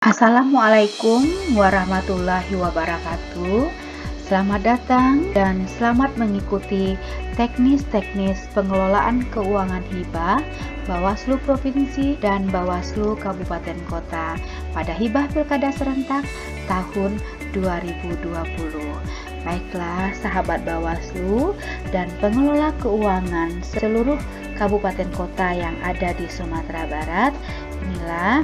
Assalamualaikum warahmatullahi wabarakatuh. Selamat datang dan selamat mengikuti teknis-teknis pengelolaan keuangan hibah Bawaslu Provinsi dan Bawaslu Kabupaten Kota pada hibah Pilkada serentak tahun 2020. Baiklah sahabat Bawaslu dan pengelola keuangan seluruh kabupaten kota yang ada di Sumatera Barat, inilah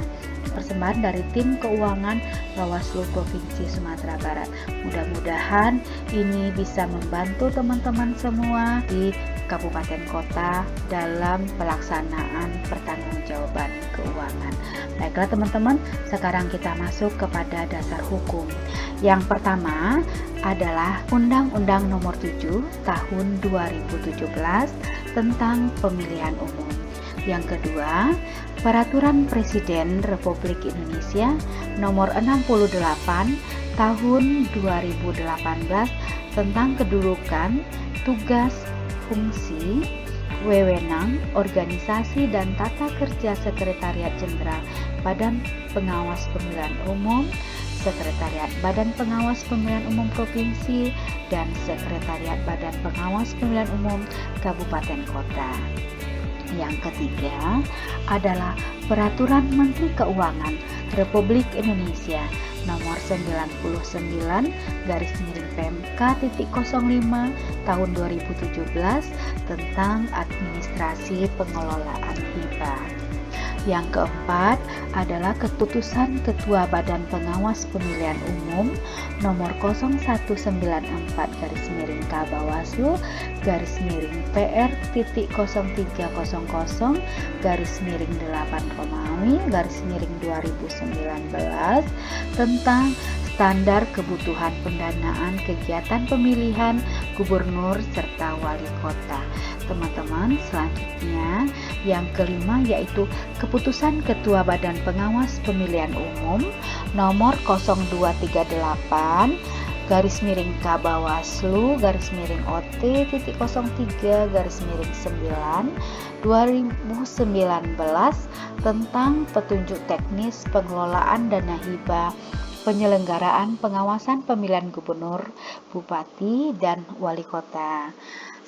persembahan dari tim keuangan Bawaslu Provinsi Sumatera Barat. Mudah-mudahan ini bisa membantu teman-teman semua di kabupaten kota dalam pelaksanaan pertanggungjawaban keuangan. Baiklah teman-teman, sekarang kita masuk kepada dasar hukum. Yang pertama adalah Undang-Undang Nomor 7 Tahun 2017 tentang Pemilihan Umum. Yang kedua, Peraturan Presiden Republik Indonesia Nomor 68 Tahun 2018 tentang kedudukan, tugas, fungsi, wewenang, organisasi dan tata kerja Sekretariat Jenderal Badan Pengawas Pemilihan Umum, Sekretariat Badan Pengawas Pemilihan Umum Provinsi, dan Sekretariat Badan Pengawas Pemilihan Umum Kabupaten Kota. Yang ketiga adalah Peraturan Menteri Keuangan Republik Indonesia Nomor 99/PMK.05 Tahun 2017 tentang administrasi pengelolaan hibah. Yang keempat adalah Keputusan Ketua Badan Pengawas Pemilihan Umum Nomor 01/9/PR.0-8 tentang standar kebutuhan pendanaan kegiatan pemilihan gubernur serta wali kota. Teman-teman, selanjutnya yang kelima yaitu Keputusan Ketua Badan Pengawas Pemilihan Umum Nomor 0238-OT.03/9/2019 tentang petunjuk teknis pengelolaan dana hibah penyelenggaraan pengawasan pemilihan gubernur, bupati, dan wali kota.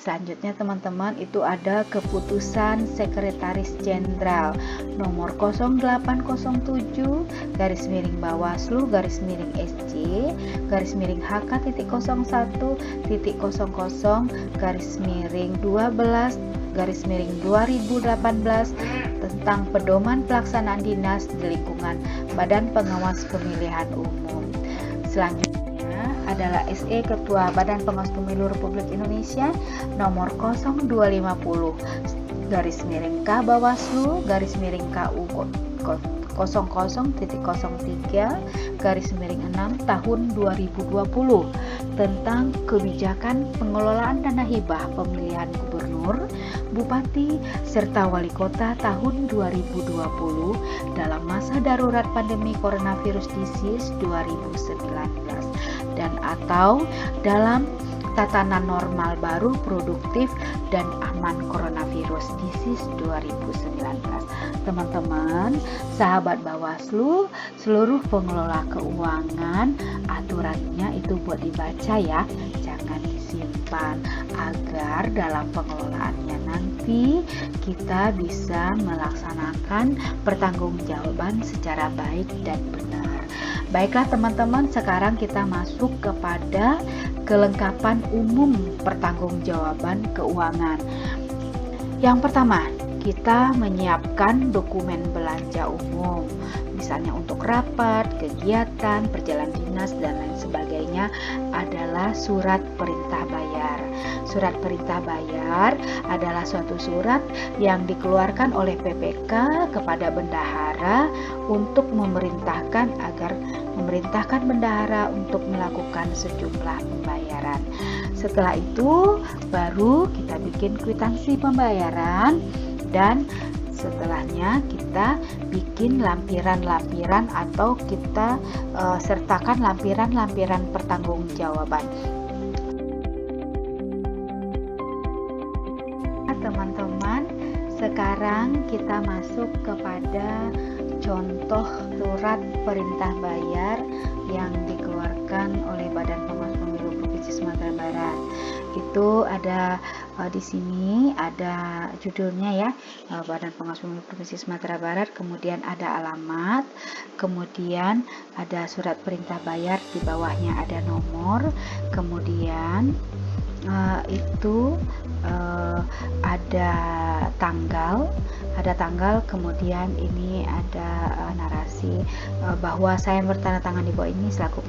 Selanjutnya teman-teman itu ada Keputusan Sekretaris Jenderal Nomor 08-07-SC/HK.00/12/2018 tentang pedoman pelaksanaan dinas di lingkungan Badan Pengawas Pemilihan Umum. Selanjutnya adalah SE Ketua Badan Pengawas Pemilu Republik Indonesia Nomor 0250-K/Bawaslu-KU 00.03/6 tahun 2020 tentang kebijakan pengelolaan dana hibah pemilihan gubernur, bupati, serta wali kota tahun 2020 dalam masa darurat pandemi coronavirus disease 2019 dan atau dalam tatanan normal baru produktif dan aman coronavirus disease 2019. Teman-teman, sahabat Bawaslu, seluruh pengelola keuangan, aturannya itu buat dibaca ya, jangan disimpan agar dalam pengelolaannya nanti kita bisa melaksanakan pertanggungjawaban secara baik dan benar. Baiklah teman-teman, sekarang kita masuk kepada kelengkapan umum pertanggungjawaban keuangan. Yang pertama, kita menyiapkan dokumen belanja umum, misalnya untuk rapat, kegiatan, perjalanan dinas, dan lain sebagainya adalah surat perintah bayar. Surat perintah bayar adalah suatu surat yang dikeluarkan oleh PPK kepada bendahara untuk memerintahkan bendahara untuk melakukan sejumlah pembayaran. Setelah itu baru kita bikin kwitansi pembayaran dan setelahnya kita bikin lampiran-lampiran atau kita sertakan lampiran-lampiran pertanggungjawaban. Teman-teman, sekarang kita masuk kepada contoh surat perintah bayar yang dikeluarkan oleh Badan Pengawas Pemilu Provinsi Sumatera Barat. Itu ada di sini ada judulnya ya, Badan Pengawas Pemilu Provinsi Sumatera Barat, kemudian ada alamat, kemudian ada surat perintah bayar, di bawahnya ada nomor, kemudian itu ada tanggal, kemudian ini ada narasi bahwa saya bertanda tangan di bawah ini selaku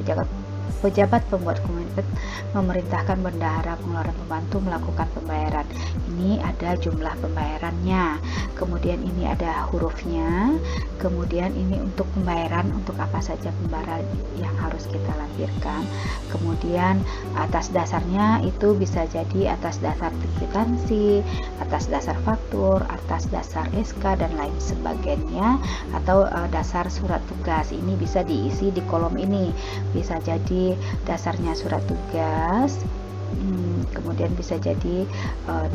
pejabat pembuat komitmen memerintahkan bendahara pengeluaran pembantu melakukan pembayaran. Ini ada jumlah pembayarannya, kemudian ini ada hurufnya, kemudian ini untuk pembayaran untuk apa saja pembayaran yang harus kita lampirkan, kemudian atas dasarnya itu bisa jadi atas dasar kwitansi, atas dasar faktur, atas dasar SK dan lain sebagainya, atau dasar surat tugas. Ini bisa diisi di kolom ini, bisa jadi dasarnya surat tugas, kemudian bisa jadi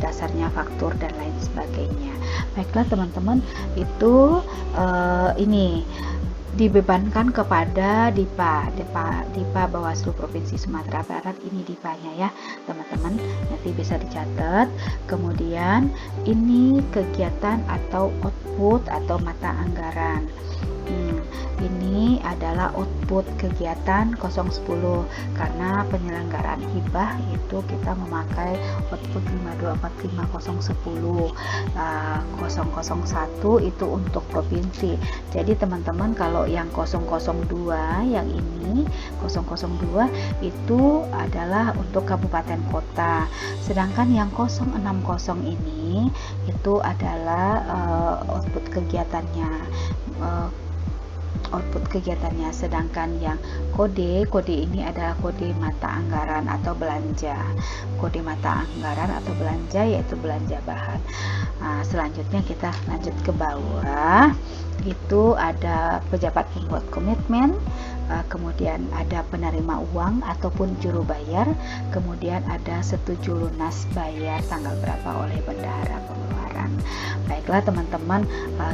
dasarnya faktur dan lain sebagainya. Baiklah teman-teman, itu ini dibebankan kepada Dipa Bawaslu Provinsi Sumatera Barat. Ini Dipanya ya teman-teman, nanti bisa dicatat. Kemudian ini kegiatan atau output atau mata anggaran. Ini adalah output kegiatan 010, karena penyelenggaraan hibah itu kita memakai output 5245010. 001 itu untuk provinsi. Jadi teman-teman kalau yang 002 yang ini 002 itu adalah untuk kabupaten kota. Sedangkan yang 060 ini itu adalah output kegiatannya, sedangkan yang kode ini adalah kode mata anggaran atau belanja. Kode mata anggaran atau belanja yaitu belanja bahan. Selanjutnya kita lanjut ke bawah. Itu ada pejabat pembuat komitmen, kemudian ada penerima uang ataupun juru bayar, kemudian ada setuju lunas bayar tanggal berapa oleh bendahara pengeluaran. Baiklah teman-teman,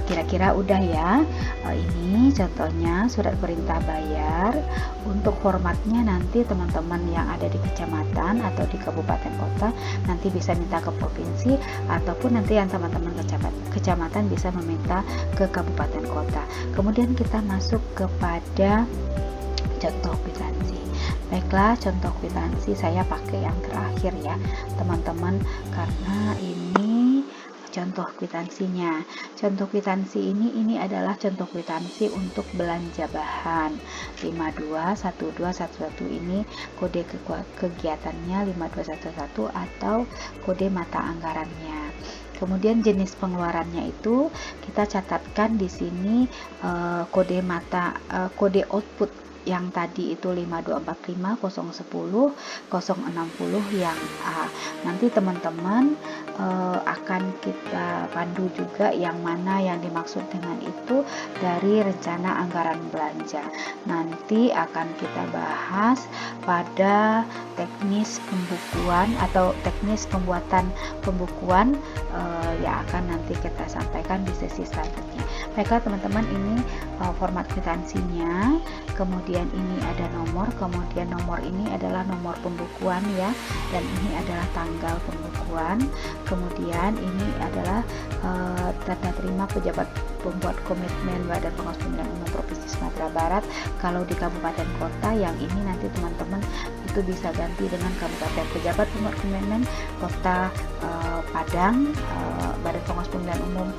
kira-kira udah ya. Ini contohnya surat perintah bayar. Untuk formatnya nanti teman-teman yang ada di kecamatan atau di kabupaten kota nanti bisa minta ke provinsi, ataupun nanti yang teman-teman kecamatan bisa meminta ke kabupaten kota. Kemudian kita masuk kepada contoh kwitansi. Baiklah, contoh kwitansi saya pakai yang terakhir ya teman-teman, karena ini contoh kwitansinya. Contoh kwitansi ini adalah contoh kwitansi untuk belanja bahan. 521211 ini kode kegiatannya 5211 atau kode mata anggarannya. Kemudian jenis pengeluarannya itu kita catatkan di sini kode output yang tadi itu 5245, 010, 060 yang A. Nanti teman-teman akan kita pandu juga yang mana yang dimaksud dengan itu dari rencana anggaran belanja. Nanti akan kita bahas pada teknis pembukuan atau teknis pembuatan pembukuan yang akan nanti kita sampaikan di sesi selanjutnya. Baiklah teman-teman, ini format kwitansinya. Kemudian ini ada nomor, kemudian nomor ini adalah nomor pembukuan ya, dan ini adalah tanggal pembukuan. Kemudian ini adalah tanda terima pejabat pembuat komitmen Badan Pengawas Pemilihan Umum Provinsi Sumatera Barat. Kalau di kabupaten kota yang ini nanti teman-teman itu bisa ganti dengan kabupaten pejabat pembuat komitmen Kota Padang, Badan Pengawas Pemilihan Umum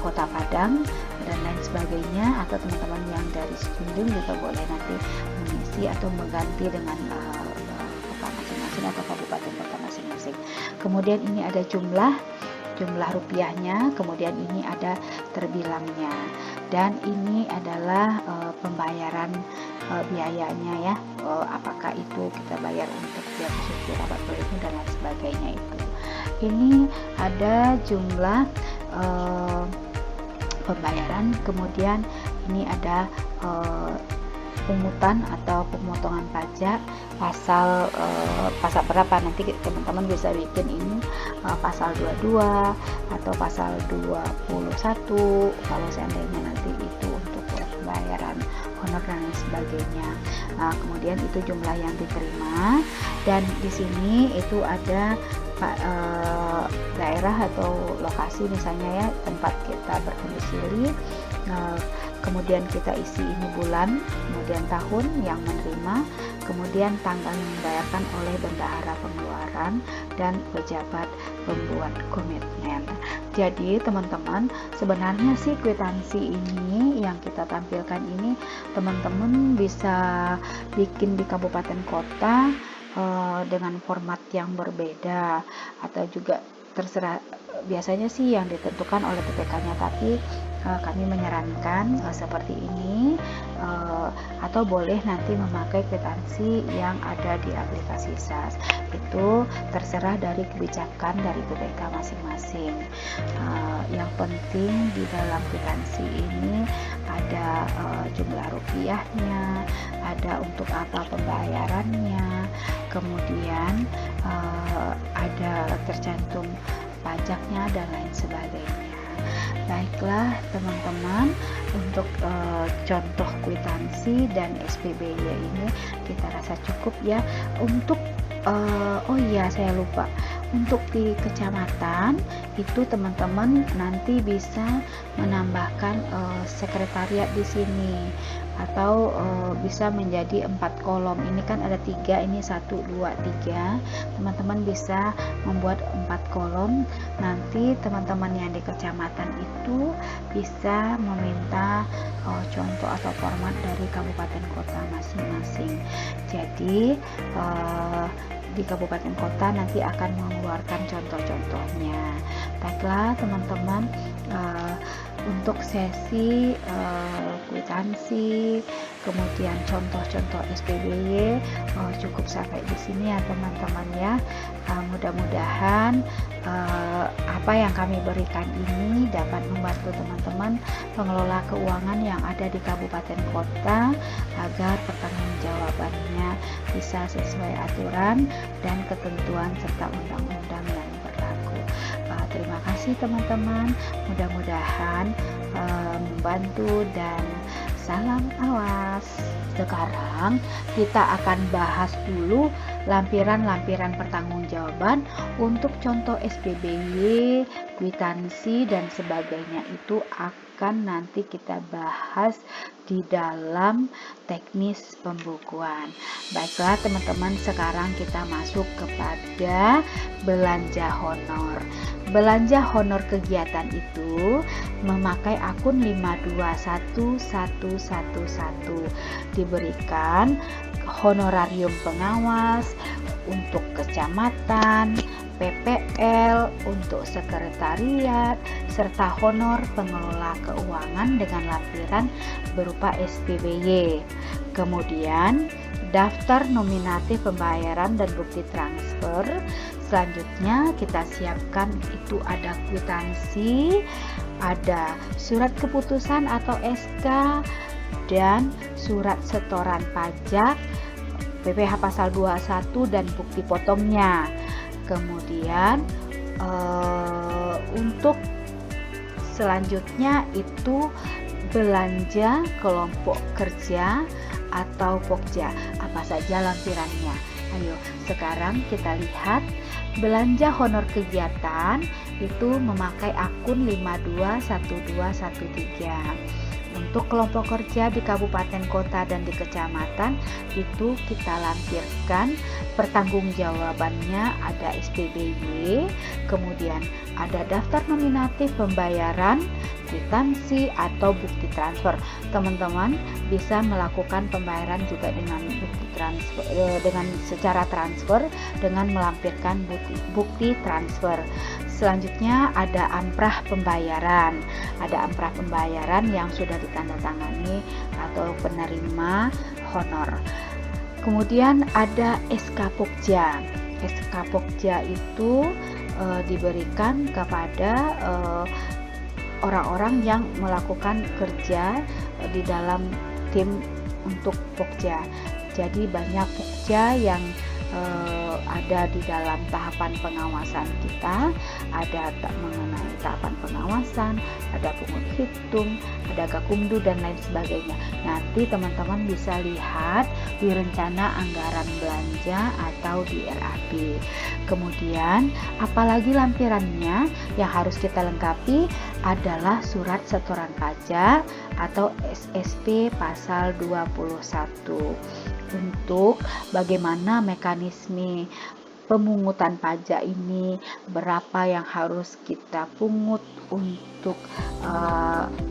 Kota Padang dan lain sebagainya, atau teman-teman yang dari Sindung juga boleh nanti mengisi atau mengganti dengan kota masing-masing atau kabupaten kota masing-masing. Kemudian ini ada jumlah rupiahnya, kemudian ini ada terbilangnya, dan ini adalah pembayaran biayanya ya, apakah itu kita bayar untuk biaya khusus rapat pleno dan lain sebagainya. Itu ini ada jumlah pembayaran, kemudian ini ada pungutan atau pemotongan pajak pasal berapa, nanti teman-teman bisa bikin ini pasal 22 atau pasal 21 kalau seandainya nanti itu untuk honor dan lain sebagainya. Kemudian itu jumlah yang diterima, dan di sini itu ada daerah atau lokasi misalnya ya, tempat kita berdomisili, kemudian kita isi ini bulan, kemudian tahun yang menerima, kemudian tanggal yang membayarkan oleh bendahara pengeluaran dan pejabat pembuat komitmen. Jadi teman-teman, sebenarnya sih kwitansi ini yang kita tampilkan ini teman-teman bisa bikin di kabupaten kota dengan format yang berbeda, atau juga terserah, biasanya sih yang ditentukan oleh PPK-nya, tapi kami menyarankan seperti ini, atau boleh nanti memakai kwitansi yang ada di aplikasi SAS. Itu terserah dari kebijakan dari PPK masing-masing. Yang penting di dalam kwitansi ini ada jumlah rupiahnya, ada untuk apa pembayarannya, kemudian ada tercantum pajaknya dan lain sebagainya. Baiklah teman-teman, untuk contoh kwitansi dan SPBY ini kita rasa cukup ya. Untuk oh iya, saya lupa, untuk di kecamatan itu teman-teman nanti bisa menambahkan sekretariat di sini, atau bisa menjadi 4 kolom. Ini kan ada 3, ini 1, 2, 3. Teman-teman bisa membuat 4 kolom. Nanti teman-teman yang di kecamatan itu bisa meminta contoh atau format dari kabupaten kota masing-masing. Jadi di kabupaten kota nanti akan mengeluarkan contoh-contohnya. Baiklah teman-teman, untuk sesi kwitansi, kemudian contoh-contoh SPBY cukup sampai di sini ya teman-teman ya. Mudah-mudahan apa yang kami berikan ini dapat membantu teman-teman pengelola keuangan yang ada di kabupaten kota agar pertanggungjawabannya bisa sesuai aturan dan ketentuan serta undang-undang yang berlaku. Terima kasih teman-teman, mudah-mudahan membantu, dan salam awas. Sekarang kita akan bahas dulu lampiran-lampiran pertanggungjawaban untuk contoh SPBY, kwitansi dan sebagainya. Itu akan nanti kita bahas di dalam teknis pembukuan. Baiklah teman-teman, sekarang kita masuk kepada belanja honor. Belanja honor kegiatan itu memakai akun 521111, diberikan honorarium pengawas untuk kecamatan, PPL untuk sekretariat, serta honor pengelola keuangan dengan lampiran berupa SPBY. Kemudian daftar nominatif pembayaran dan bukti transfer. Selanjutnya kita siapkan itu ada kwitansi, ada surat keputusan atau SK, dan surat setoran pajak, PPh pasal 21 dan bukti potongnya. Kemudian untuk selanjutnya itu belanja kelompok kerja atau pokja. Apa saja lampirannya? Ayo sekarang kita lihat. Belanja honor kegiatan itu memakai akun 521213. Untuk kelompok kerja di kabupaten kota dan di kecamatan itu kita lampirkan pertanggungjawabannya, ada SPBY, kemudian ada daftar nominatif pembayaran, kwitansi atau bukti transfer. Teman-teman bisa melakukan pembayaran juga dengan bukti transfer, dengan secara transfer dengan melampirkan bukti transfer. Selanjutnya ada amprah pembayaran. Ada amprah pembayaran yang sudah ditandatangani atau penerima honor. Kemudian ada SK Pokja. SK Pokja itu diberikan kepada orang-orang yang melakukan kerja di dalam tim untuk Pokja. Jadi banyak Pokja yang ada di dalam tahapan pengawasan kita, ada mengenai tahapan pengawasan, ada pungut hitung, ada gakumdu dan lain sebagainya. Nanti teman-teman bisa lihat di rencana anggaran belanja atau di RAB. Kemudian apalagi lampirannya yang harus kita lengkapi adalah surat setoran pajak atau SSP pasal 21. Untuk bagaimana mekanisme pemungutan pajak ini, berapa yang harus kita pungut untuk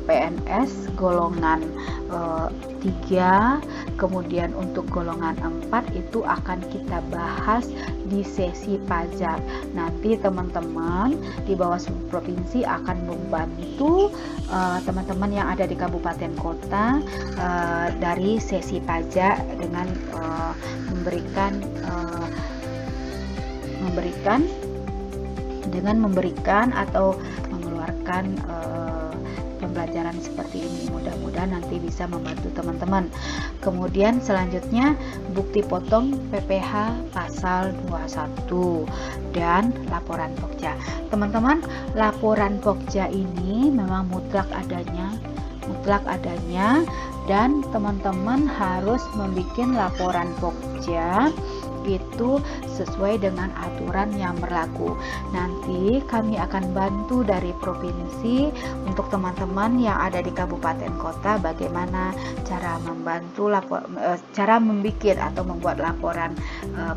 PNS golongan 3, kemudian untuk golongan 4 itu akan kita bahas di sesi pajak. Nanti teman-teman di Bawaslu Provinsi akan membantu teman-teman yang ada di kabupaten kota dari sesi pajak dengan memberikan atau mengeluarkan pembelajaran seperti ini. Mudah-mudahan nanti bisa membantu teman-teman. Kemudian selanjutnya bukti potong PPh pasal 21 dan laporan Pokja. Teman-teman, laporan Pokja ini memang mutlak adanya dan teman-teman harus membuat laporan Pokja itu sesuai dengan aturan yang berlaku. Nanti kami akan bantu dari provinsi untuk teman-teman yang ada di kabupaten kota bagaimana cara membantu cara membuat atau membuat laporan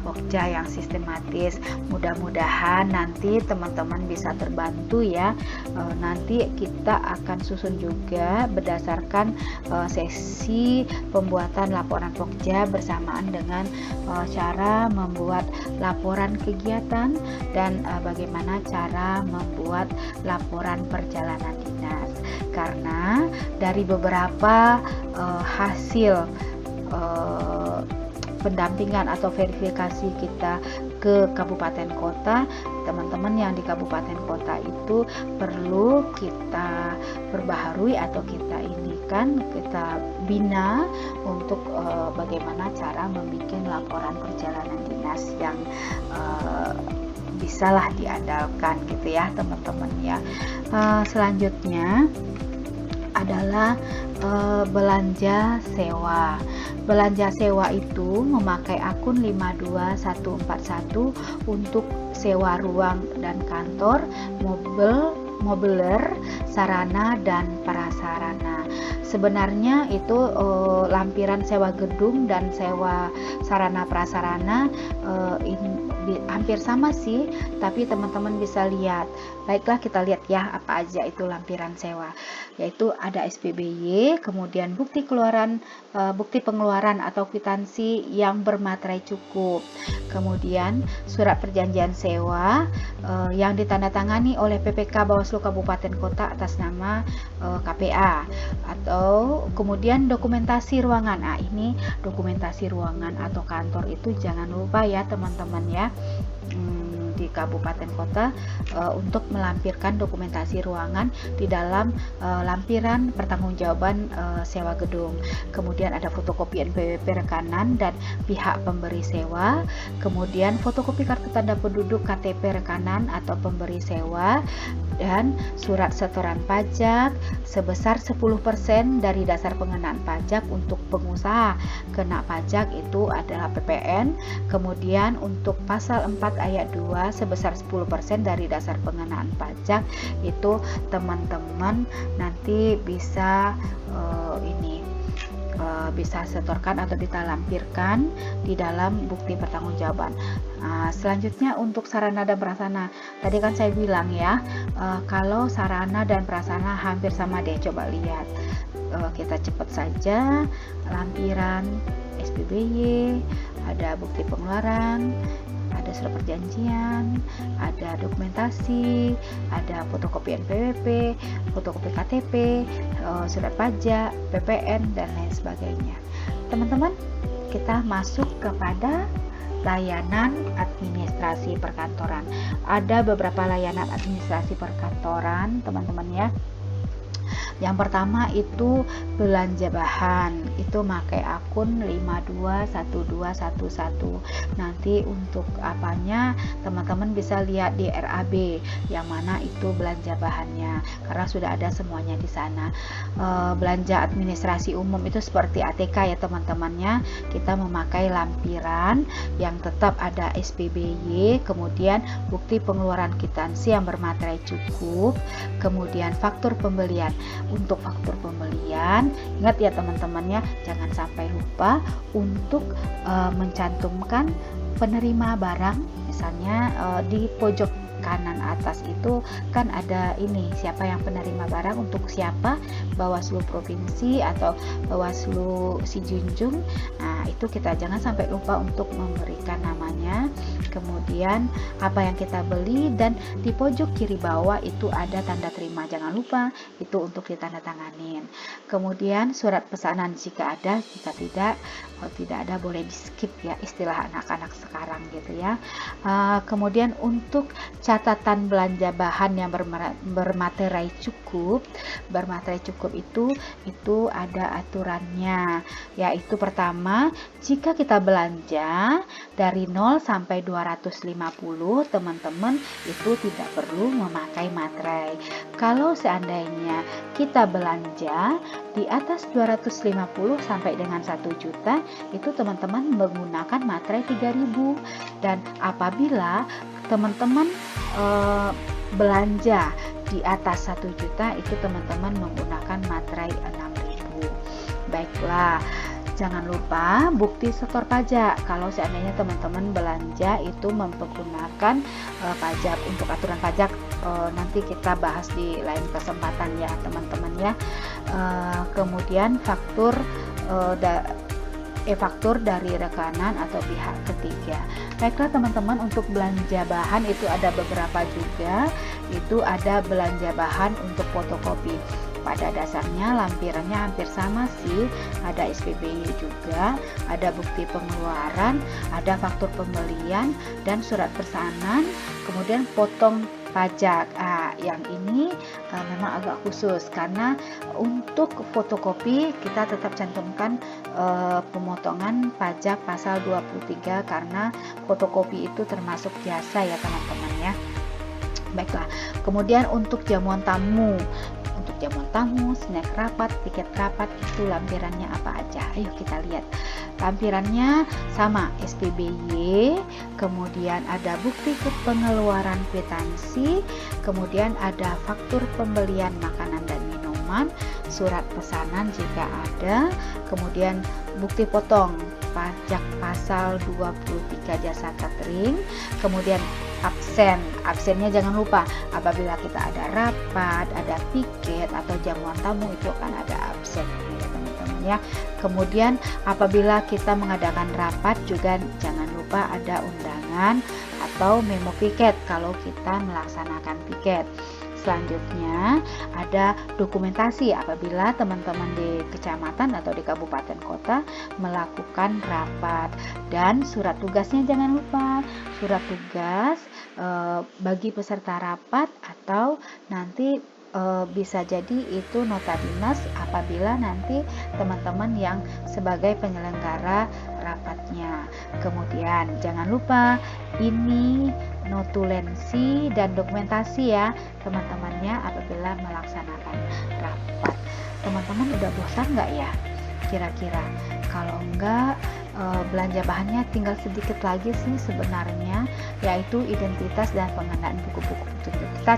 Pokja yang sistematis. Mudah-mudahan nanti teman-teman bisa terbantu ya. Nanti kita akan susun juga berdasarkan sesi pembuatan laporan Pokja bersamaan dengan cara membuat laporan kegiatan dan bagaimana cara membuat laporan perjalanan dinas. Karena dari beberapa hasil pendampingan atau verifikasi kita ke kabupaten kota, teman-teman yang di kabupaten kota itu perlu kita perbaharui atau kita bina untuk bagaimana cara membuat laporan perjalanan dinas yang bisalah diandalkan gitu ya teman-teman ya. Selanjutnya adalah belanja sewa. Belanja sewa itu memakai akun 52141 untuk sewa ruang dan kantor, mobiler, sarana dan prasarana. Sebenarnya itu lampiran sewa gedung dan sewa sarana prasarana hampir sama sih, tapi teman-teman bisa lihat. Baiklah, kita lihat ya apa aja itu lampiran sewa. Yaitu ada SPBY, kemudian bukti pengeluaran atau kwitansi yang bermaterai cukup. Kemudian surat perjanjian sewa yang ditandatangani oleh PPK Bawaslu Kabupaten Kota atas nama KPA, atau kemudian dokumentasi ruangan. Ini dokumentasi ruangan atau kantor itu jangan lupa ya teman-teman ya. Di kabupaten kota untuk melampirkan dokumentasi ruangan di dalam lampiran pertanggungjawaban sewa gedung. Kemudian ada fotokopi NPWP rekanan dan pihak pemberi sewa, kemudian fotokopi kartu tanda penduduk KTP rekanan atau pemberi sewa, dan surat setoran pajak sebesar 10% dari dasar pengenaan pajak untuk pengusaha. Kena pajak itu adalah PPN. Kemudian untuk pasal 4 ayat 2 sebesar 10% dari dasar pengenaan pajak itu teman-teman nanti bisa bisa setorkan atau kita lampirkan di dalam bukti pertanggungjawaban. Selanjutnya untuk sarana dan prasarana, tadi kan saya bilang ya, kalau sarana dan prasarana hampir sama deh. Coba lihat, kita cepat saja. Lampiran SPBY, ada bukti pengeluaran, ada surat perjanjian, ada dokumentasi, ada fotokopi NPWP, fotokopi KTP, surat pajak, PPN, dan lain sebagainya. Teman-teman, kita masuk kepada layanan administrasi perkantoran. Ada beberapa layanan administrasi perkantoran, teman-teman ya. Yang pertama itu belanja bahan, itu pakai akun 521211. Nanti untuk apanya teman-teman bisa lihat di RAB yang mana itu belanja bahannya, karena sudah ada semuanya di sana. Belanja administrasi umum itu seperti ATK ya teman-temannya, kita memakai lampiran yang tetap ada SPBY, kemudian bukti pengeluaran kwitansi yang bermaterai cukup, kemudian faktur pembelian. Untuk faktur pembelian, ingat ya teman-temannya, jangan sampai lupa untuk mencantumkan penerima barang. Misalnya di pojok kanan atas itu kan ada ini, siapa yang penerima barang, untuk siapa, Bawaslu Provinsi atau Bawaslu Si Junjung. Nah, itu kita jangan sampai lupa untuk memberikan namanya, kemudian apa yang kita beli, dan di pojok kiri bawah itu ada tanda terima, jangan lupa itu untuk ditandatanganin. Kemudian surat pesanan jika ada, jika tidak ada boleh di skip ya, istilah anak-anak sekarang gitu ya. Kemudian untuk catatan belanja bahan yang bermaterai cukup itu ada aturannya, yaitu pertama, jika kita belanja dari 0 sampai 250, teman-teman itu tidak perlu memakai materai. Kalau seandainya kita belanja di atas 250 sampai dengan 1 juta, itu teman-teman menggunakan materai 3000. Dan apabila teman-teman belanja di atas 1 juta, itu teman-teman menggunakan materai 6000. Baiklah, jangan lupa bukti setor pajak. Kalau seandainya teman-teman belanja itu menggunakan pajak, untuk aturan pajak nanti kita bahas di lain kesempatan ya teman-teman ya. Kemudian faktur faktur dari rekanan atau pihak ketiga. Baiklah teman-teman, untuk belanja bahan itu ada beberapa juga. Itu ada belanja bahan untuk fotokopi. Pada dasarnya lampirannya hampir sama sih, ada SPBY juga, ada bukti pengeluaran, ada faktur pembelian dan surat pesanan, kemudian potong pajak. Yang ini memang agak khusus karena untuk fotokopi kita tetap cantumkan pemotongan pajak pasal 23 karena fotokopi itu termasuk jasa ya teman-teman ya. Baiklah, kemudian untuk jamuan tamu, snack rapat, tiket rapat, itu lampirannya apa aja? Ayo kita lihat. Lampirannya sama, SPBY, kemudian ada bukti pengeluaran kwitansi, kemudian ada faktur pembelian makanan dan minuman, surat pesanan jika ada, kemudian bukti potong pajak pasal 23 jasa catering, kemudian absennya jangan lupa, apabila kita ada rapat, ada piket atau jamuan tamu itu akan ada absen ya teman-teman ya. Kemudian apabila kita mengadakan rapat juga jangan lupa ada undangan atau memo piket kalau kita melaksanakan piket. Selanjutnya ada dokumentasi apabila teman-teman di kecamatan atau di kabupaten kota melakukan rapat, dan surat tugasnya jangan lupa, surat tugas bagi peserta rapat atau nanti bisa jadi itu nota dinas apabila nanti teman-teman yang sebagai penyelenggara rapatnya. Kemudian jangan lupa ini notulensi dan dokumentasi ya teman-temannya apabila melaksanakan rapat. Teman-teman udah bosan nggak ya kira-kira? Kalau enggak, belanja bahannya tinggal sedikit lagi sih sebenarnya, yaitu identitas dan pengenaan buku-buku petunjuk. Kita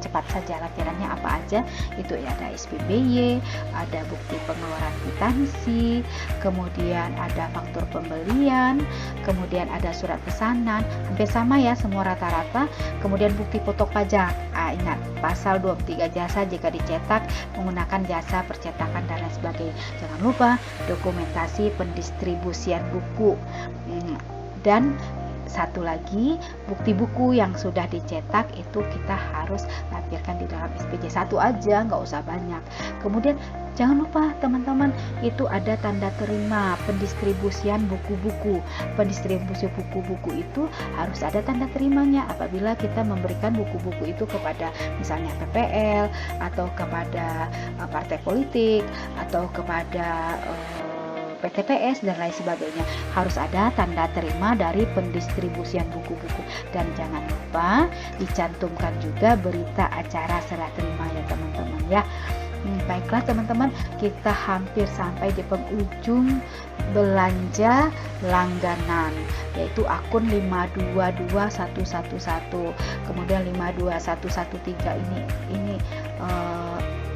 cepat saja lampirannya apa aja, itu ya ada SPBY, ada bukti pengeluaran kwitansi, kemudian ada faktur pembelian, kemudian ada surat pesanan, hampir sama ya semua rata-rata, kemudian bukti potong pajak. Ingat pasal 23 jasa jika dicetak menggunakan jasa percetakan dan lain sebagainya. Jangan lupa dokumentasi pendistribusian buku dan satu lagi, bukti buku yang sudah dicetak itu kita harus lampirkan di dalam SPJ, satu aja, nggak usah banyak. Kemudian jangan lupa teman-teman, itu ada tanda terima pendistribusian buku-buku. Pendistribusi buku-buku itu harus ada tanda terimanya apabila kita memberikan buku-buku itu kepada misalnya PPL atau kepada partai politik atau kepada PTPS dan lain sebagainya. Harus ada tanda terima dari pendistribusian buku-buku. Dan jangan lupa dicantumkan juga berita acara serah terima ya teman-teman ya. Baiklah teman-teman, kita hampir sampai di penghujung belanja langganan, yaitu akun 522111, kemudian 52113 ini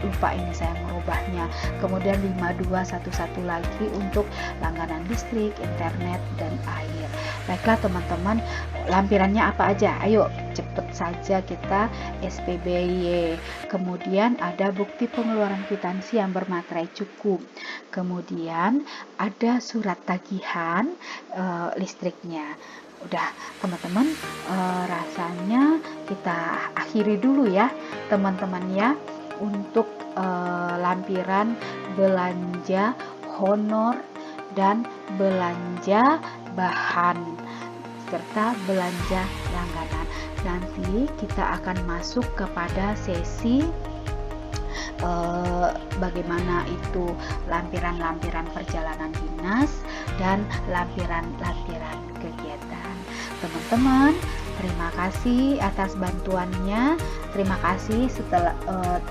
lupa ini saya merubahnya, kemudian 5211 lagi untuk langganan listrik, internet, dan air. Baiklah teman-teman, lampirannya apa aja? Ayo cepet saja kita SPBY. Kemudian ada bukti pengeluaran kwitansi yang bermaterai cukup. Kemudian ada surat tagihan listriknya. Udah teman-teman, rasanya kita akhiri dulu ya teman-teman ya, untuk lampiran belanja honor dan belanja bahan serta belanja langganan. Nanti kita akan masuk kepada sesi bagaimana itu lampiran-lampiran perjalanan dinas dan lampiran-lampiran kegiatan. Teman-teman, terima kasih atas bantuannya. Terima kasih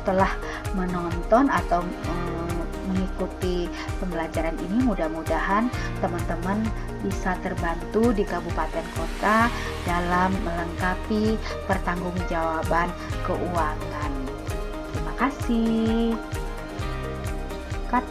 telah menonton atau mengikuti pembelajaran ini. Mudah-mudahan teman-teman bisa terbantu di kabupaten kota dalam melengkapi pertanggungjawaban keuangan. Terima kasih. Cut.